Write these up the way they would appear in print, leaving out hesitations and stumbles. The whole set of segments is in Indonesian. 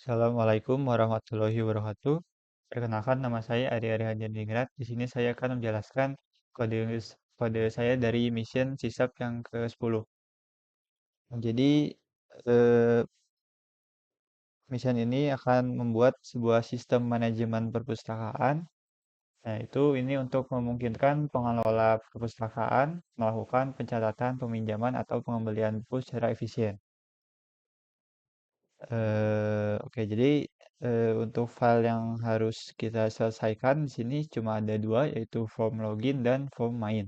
Assalamualaikum warahmatullahi wabarakatuh. Perkenalkan nama saya Ari Ari Hadjandingrat. Di sini saya akan menjelaskan kode kode saya dari mission CISAP yang ke-10. Jadi eh, mission ini akan membuat sebuah sistem manajemen perpustakaan. Nah, itu ini untuk memungkinkan pengelola perpustakaan melakukan pencatatan, peminjaman, atau pengembalian buku secara efisien. Oke, jadi untuk file yang harus kita selesaikan di sini cuma ada dua, yaitu form login dan form main.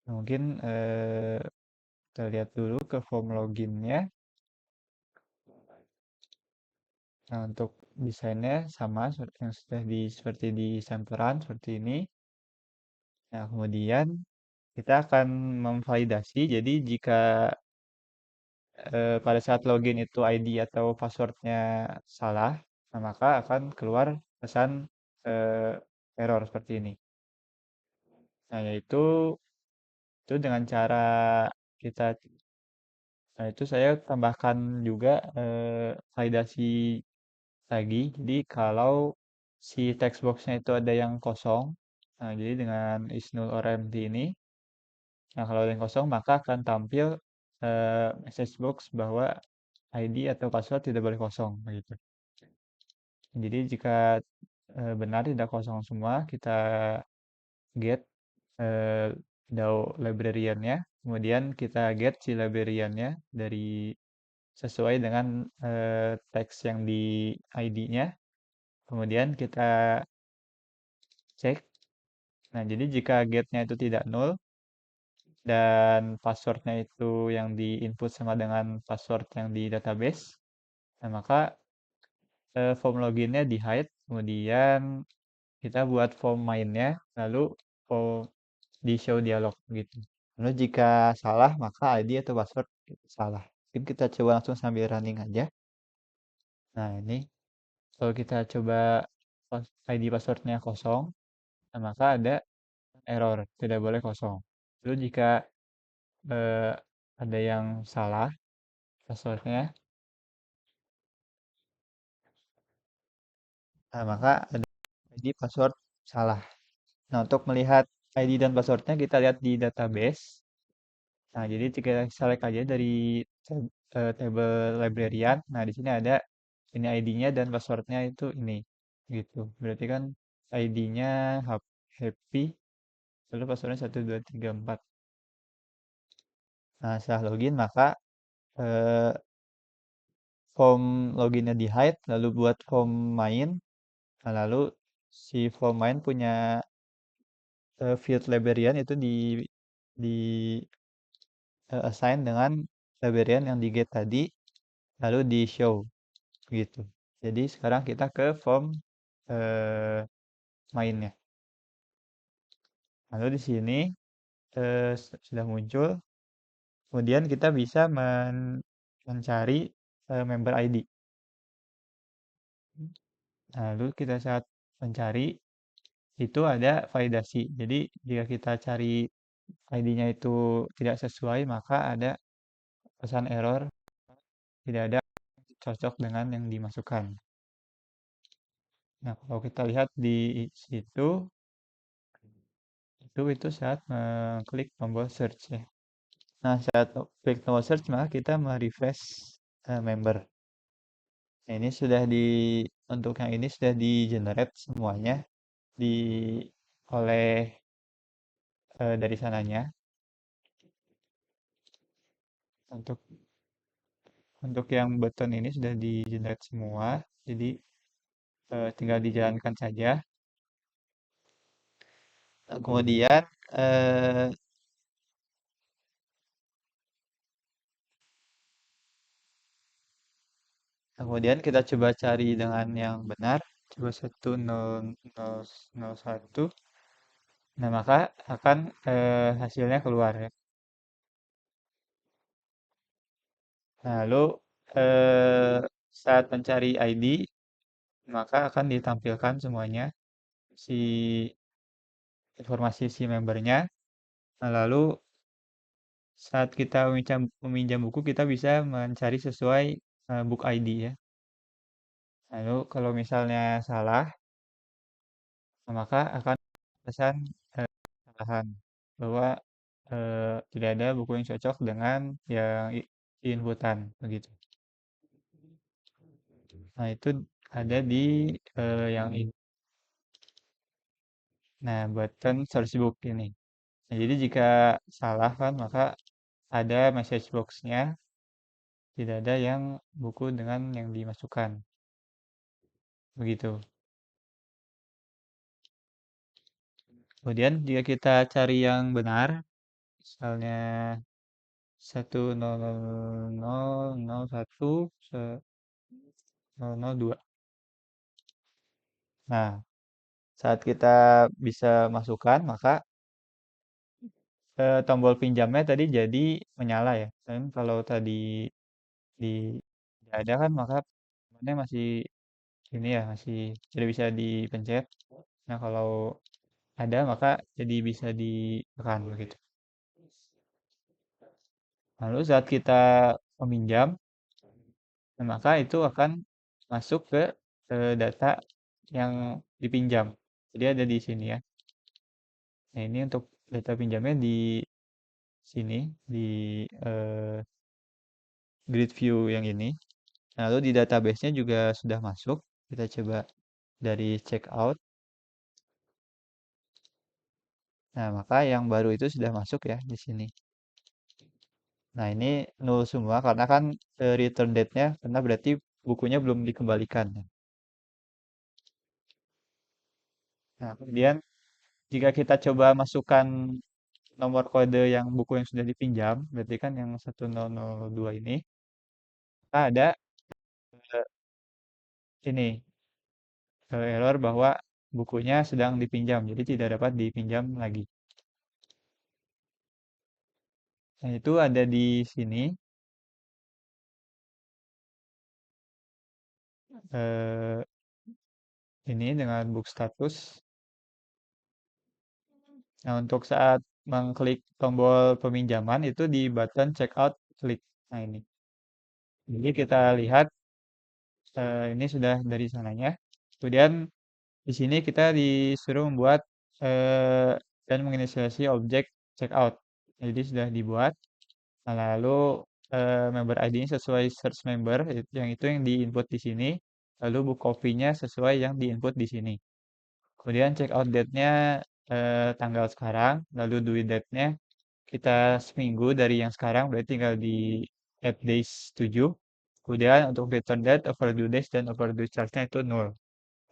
Nah, mungkin kita lihat dulu ke form loginnya. Nah, untuk desainnya sama seperti yang sudah seperti di sampleran seperti ini. Nah, kemudian kita akan memvalidasi. Jadi jika pada saat login itu ID atau passwordnya salah, nah maka akan keluar pesan eh, error seperti ini. Nah, itu dengan cara kita, nah itu saya tambahkan juga validasi lagi. Jadi kalau si text boxnya itu ada yang kosong, nah jadi dengan is null or empty ini, nah kalau ada yang kosong maka akan tampil message box bahwa ID atau password tidak boleh kosong begitu. Jadi jika benar tidak kosong semua, kita get eh, DAO librarian-nya, kemudian kita get si librarian-nya dari sesuai dengan teks yang di ID-nya, kemudian kita cek. Nah, jadi jika get-nya itu tidak null dan password-nya itu yang di input sama dengan password yang di database, nah maka form login-nya di hide, kemudian kita buat form main-nya, lalu form di show dialog gitu. Lalu jika salah, maka ID atau password salah. Mungkin kita coba langsung sambil running aja. Nah, ini kalau kita coba ID passwordnya kosong, nah maka ada error, tidak boleh kosong. Lalu jika eh, ada yang salah passwordnya, nah maka ada ID password salah. Nah, untuk melihat ID dan passwordnya kita lihat di database. Nah, jadi kita select aja dari table librarian. Nah, di sini ada ini ID-nya dan passwordnya itu ini. Gitu. Berarti kan ID-nya happy, lalu passwordnya 1234. Nah, setelah login maka eh, form loginnya di hide, lalu buat form main. Nah, lalu si form main punya field librarian itu di assign dengan librarian yang di get tadi, lalu di show gitu. Jadi sekarang kita ke form eh, mainnya. Lalu di sini sudah muncul. Kemudian kita bisa mencari member ID. Lalu kita saat mencari itu ada validasi. Jadi jika kita cari ID-nya itu tidak sesuai, maka ada pesan error tidak ada cocok dengan yang dimasukkan. Nah, kalau kita lihat di situ, itu saat mengklik tombol search ya. Nah, saat klik tombol search, maka kita merefresh member. Nah, ini sudah untuk yang ini sudah di generate semuanya di oleh dari sananya. Untuk yang button ini sudah di generate semua, jadi tinggal dijalankan saja. Nah, eh, kemudian kita coba cari dengan yang benar. Coba 1001. Nah, maka akan hasilnya keluar ya. Nah, lalu saat mencari ID, maka akan ditampilkan semuanya si informasi si membernya. Nah, lalu saat kita meminjam buku, kita bisa mencari sesuai book ID ya. Lalu kalau misalnya salah, maka akan pesan kesalahan bahwa tidak ada buku yang cocok dengan yang diinputan begitu. Nah, itu ada di yang ini. Nah, button search book ini. Nah, jadi jika salah kan maka ada message box-nya, tidak ada yang buku dengan yang dimasukkan. Begitu. Kemudian jika kita cari yang benar, misalnya 100011002. Nah, saat kita bisa masukkan, maka tombol pinjamnya tadi jadi menyala ya. Dan kalau tadi di tidak ada kan, maka pinjamannya masih ini ya, masih tidak bisa dipencet. Nah, kalau ada maka jadi bisa ditekan begitu. Lalu saat kita meminjam, nah, maka itu akan masuk ke data yang dipinjam. Jadi ada di sini ya. Nah, ini untuk data pinjamnya di sini, di eh, grid view yang ini. Lalu di database-nya juga sudah masuk. Kita coba dari checkout. Nah, maka yang baru itu sudah masuk ya di sini. Nah, ini nol semua karena kan return date-nya karena berarti bukunya belum dikembalikan. Nah, kemudian jika kita coba masukkan nomor kode yang buku yang sudah dipinjam, berarti kan yang 1002 ini, maka ada eh, ini error bahwa bukunya sedang dipinjam, jadi tidak dapat dipinjam lagi. Nah, itu ada di sini, eh, ini dengan book status. Nah, untuk saat mengklik tombol peminjaman itu di button checkout klik. Nah, ini. Jadi kita lihat ini sudah dari sananya. Kemudian di sini kita disuruh membuat eh, dan menginisiasi objek checkout. Jadi sudah dibuat. Nah, lalu member ID-nya sesuai search member, yang itu yang diinput di sini. Lalu book copy-nya sesuai yang diinput di sini. Kemudian checkout date-nya tanggal sekarang, lalu due date-nya kita seminggu dari yang sekarang, berarti tinggal di add days 7. Kemudian untuk return date, overdue days, dan overdue charge-nya itu 0.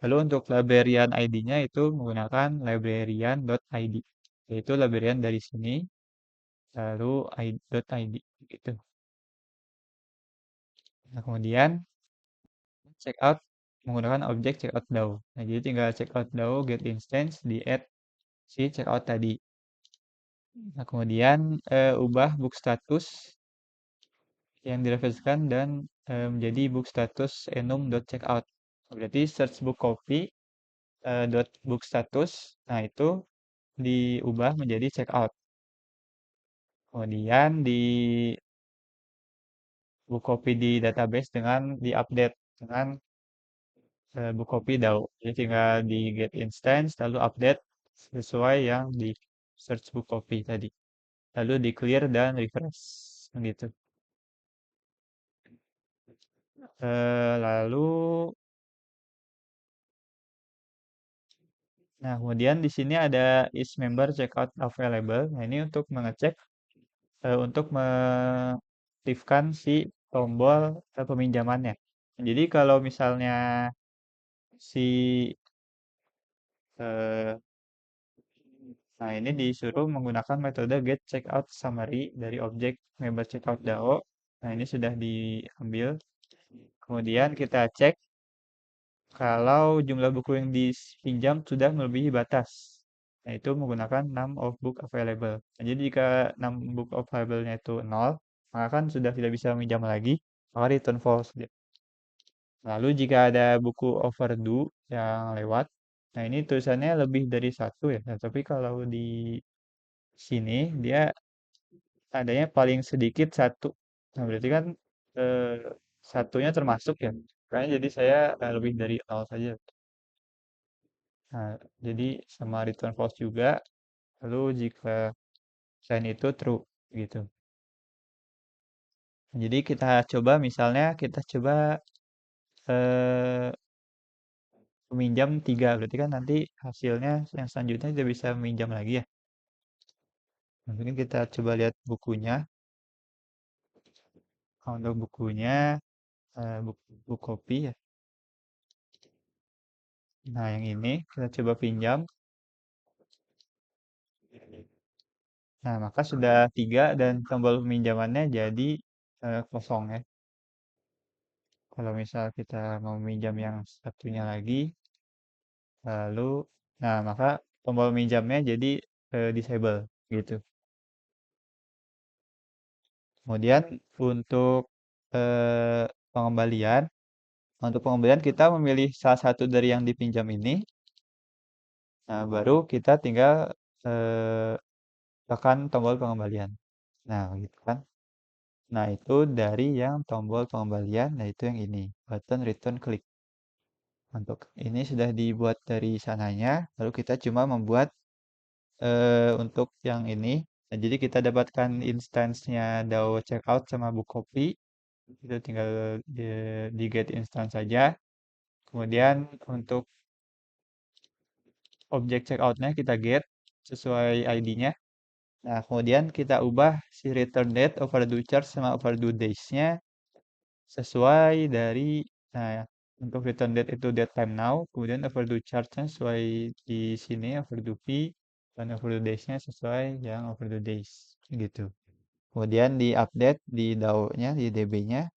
Lalu untuk librarian ID-nya itu menggunakan librarian.id. Yaitu librarian dari sini, lalu id.id gitu. Nah, kemudian checkout menggunakan objek checkout DAO. Nah, jadi tinggal checkout DAO get instance di add si checkout tadi. Nah, kemudian ubah book status yang direferensikan dan menjadi book status enum.checkout. Berarti search book copy dot book status. Nah, itu diubah menjadi checkout. Kemudian di book copy di database dengan diupdate dengan book copy DAO. Jadi tinggal di get instance lalu update sesuai yang di search book copy tadi. Lalu di clear dan refresh gitu. Lalu nah, kemudian di sini ada is member checkout available. Nah, ini untuk mengecek untuk mengaktifkan si tombol peminjamannya. Jadi kalau misalnya si eh, nah ini disuruh menggunakan metode get checkout summary dari objek member checkout DAO. Nah, ini sudah diambil. Kemudian kita cek kalau jumlah buku yang dipinjam sudah melebihi batas. Nah, itu menggunakan num of book available. Nah, jadi jika num book available-nya itu 0, maka kan sudah tidak bisa meminjam lagi, maka return false dia. Lalu jika ada buku overdue yang lewat, nah ini tulisannya lebih dari satu ya. Nah, tapi kalau di sini dia adanya paling sedikit satu. Nah, berarti kan eh, satunya termasuk ya. Kayaknya jadi saya lebih dari nol saja. Nah, jadi sama return false juga. Lalu jika selain itu true gitu. Jadi kita coba misalnya kita coba eh, meminjam 3 berarti kan nanti hasilnya yang selanjutnya tidak bisa meminjam lagi ya. Nah, mungkin kita coba lihat bukunya. Untuk bukunya buku kopi ya. Nah, yang ini kita coba pinjam. Nah, maka sudah 3 dan tombol peminjamannya jadi kosong ya. Kalau misal kita mau minjam yang satunya lagi, lalu, nah maka tombol minjamnya jadi disable gitu. Kemudian untuk pengembalian, untuk pengembalian kita memilih salah satu dari yang dipinjam ini. Nah, baru kita tinggal eh, tekan tombol pengembalian. Nah, gitu kan. Nah, itu dari yang tombol pengembalian, nah itu yang ini, button return click. Untuk ini sudah dibuat dari sananya, lalu kita cuma membuat untuk yang ini. Nah, jadi kita dapatkan instance-nya DAO checkout sama book copy. Itu tinggal di get instance saja. Kemudian untuk objek checkout-nya kita get sesuai ID-nya. Nah, kemudian kita ubah si return date, overdue charge, sama overdue days-nya sesuai dari, nah, untuk return date itu date time now, kemudian overdue charge-nya sesuai di sini, overdue fee, dan overdue days-nya sesuai yang overdue days, gitu. Kemudian di-update di DAO-nya, di DB-nya.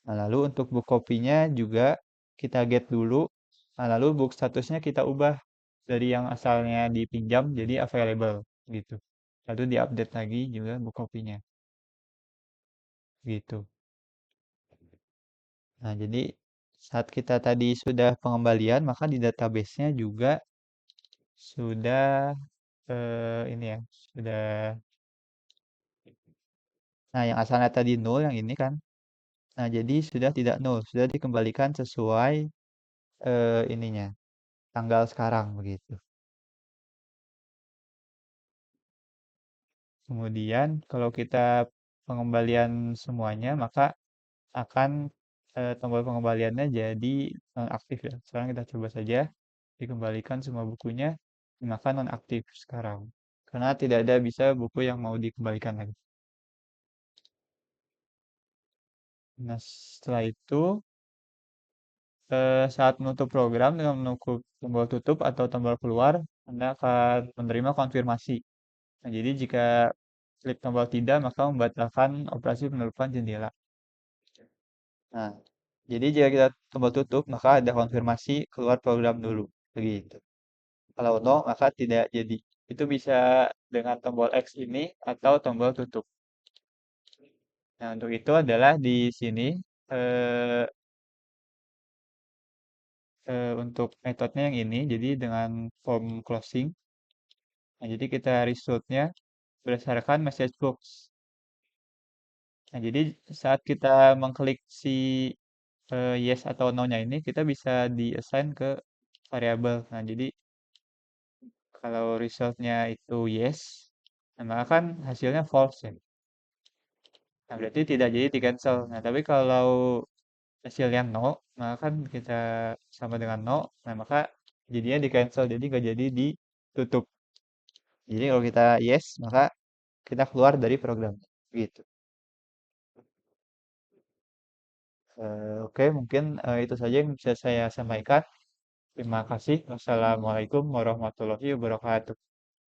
Nah, lalu untuk book copy-nya juga kita get dulu. Nah, lalu book statusnya kita ubah dari yang asalnya dipinjam jadi available, gitu. Lalu di-update lagi juga book copy-nya, gitu. Nah, jadi saat kita tadi sudah pengembalian, maka di database-nya juga sudah ini ya, sudah. Nah, yang asalnya tadi nol yang ini kan. Nah, jadi sudah tidak nol, sudah dikembalikan sesuai ininya, tanggal sekarang begitu. Kemudian kalau kita pengembalian semuanya, maka akan tombol pengembaliannya jadi nonaktif ya. Sekarang kita coba saja dikembalikan semua bukunya, maka nonaktif sekarang. Karena tidak ada bisa buku yang mau dikembalikan lagi. Nah, setelah itu saat menutup program dengan menunggu tombol tutup atau tombol keluar, Anda akan menerima konfirmasi. Nah, jadi jika klik tombol tidak, maka membatalkan operasi penutupan jendela. Nah, jadi jika kita tombol tutup, maka ada konfirmasi keluar program dulu. Begitu. Kalau no, maka tidak jadi. Itu bisa dengan tombol X ini atau tombol tutup. Nah, untuk itu adalah di sini eh, untuk metodenya yang ini, jadi dengan form closing. Nah, jadi kita resultnya berdasarkan message box. Nah, jadi saat kita mengklik si yes atau no-nya ini, kita bisa di-assign ke variabel. Nah, jadi kalau resultnya itu yes, nah, maka kan hasilnya false ya. Nah, berarti tidak jadi di-cancel. Nah, tapi kalau hasilnya no, maka kan kita sama dengan no, nah maka jadinya di-cancel, jadi nggak jadi ditutup. Jadi kalau kita yes, maka kita keluar dari program. Gitu. Oke, mungkin itu saja yang bisa saya sampaikan. Terima kasih. Wassalamualaikum warahmatullahi wabarakatuh.